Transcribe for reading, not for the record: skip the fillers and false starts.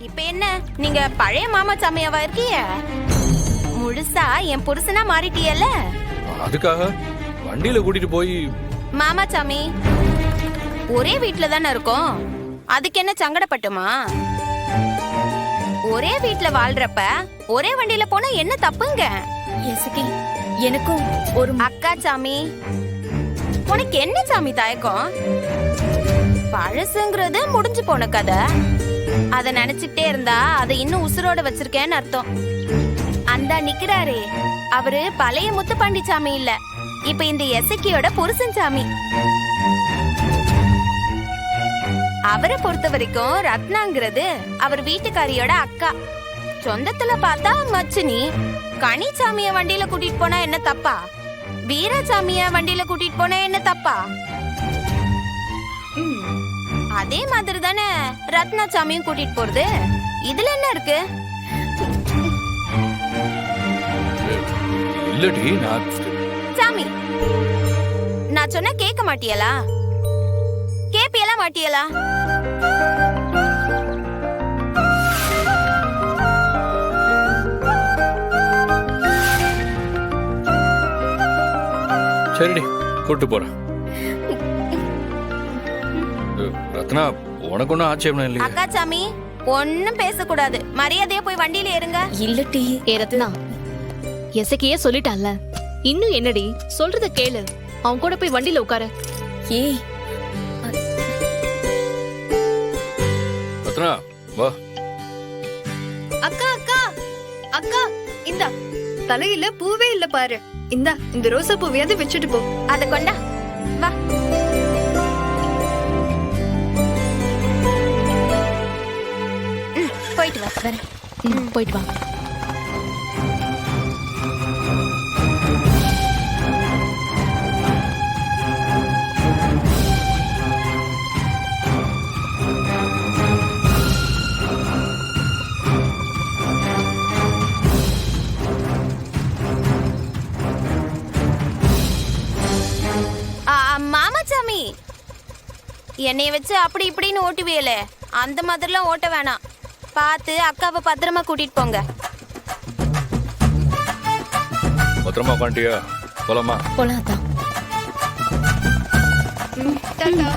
இப்ப என்ன நீங்க பழைய மாமா சாமியாவா இருக்கீங்க? முழுசா என் புருஷனா மாறிட்டியல்ல? அதுக்காக வண்டியில கூட்டிட்டு போய் மாமா சாமி ஒரே வீட்ல தானே இருக்கோம், அதுக்கு என்ன சங்கடப்பட்டுமா? ஒரே வீட்ல வாழ்றப்ப ஒரே வண்டியில போனா என்ன தப்புங்க? எனக்கும் ஒரு அக்கா சாமி, உனக்கு என்ன சாமி தயக்கம்? பழசுங்கிறது முடிஞ்சு போன கதை. அத நினைச்சுட்டே இருந்தா அதை இன்னும் உசுரோட வச்சிருக்கேன்னு அர்த்தம். அந்த நிக்கிறாரே அவரு பழைய முத்துப்பாண்டி சாமி இல்ல, இப்ப இந்த எசக்கியோட புருஷன் சாமி. அவரை பொறுத்த வரைக்கும் ரத்னாங்கிறது அவர் வீட்டுக்காரியோட அக்கா. சொந்தத்துல பார்த்தா மச்சினி. கனிச்சாமிய வண்டியில கூட்டிட்டு போனா என்ன தப்பா? வீரசாமிய வண்டியில கூட்டிட்டு போனா என்ன தப்பா? அதே மாதிரி தானே ரத்னா சாமியும் கூட்டிட்டு போறது. இதுல என்ன இருக்கு? இல்லடி நான் சாமி, நான் சொன்னா கேட்க மாட்டியலா? கேப்பியலா மாட்டியலா? சரிடி கூட்டு போறேன். ரத்னா உனக்கு ஒன்னும் ஆட்சேபம் இல்லையா? அக்கா சாமி ஒன்னும் பேசக்கூடாது, மரியாதையா போய் வண்டியில ஏறுங்க. இல்லட்டி ரத்னா, எசக்கியே சொல்லிட்டான்ல, இன்னும் என்னடி சொல்றத கேளு. அவன் கூட போய் வண்டியில உட்காரு. ஏய் ரத்னா வா. அக்கா அக்கா அக்கா, இந்தா தலையில பூவே இல்ல பாரு. இந்த ரோசா பூவையாவது வச்சுட்டு போ. அத கொண்டா வா. போயிட்டு வா. போயிட்டு வா. மாமாச்சாமி, என்னைய வச்சு அப்படி இப்படின்னு ஓட்டுவியலே, அந்த மாதிரிலாம் ஓட்ட வேணாம். பார்த்து அக்காவை பத்திரமா கூட்டிட்டு போங்க. பத்திரமா உட்காந்துட்டியா? போலாமா? போலாதான். டாடா.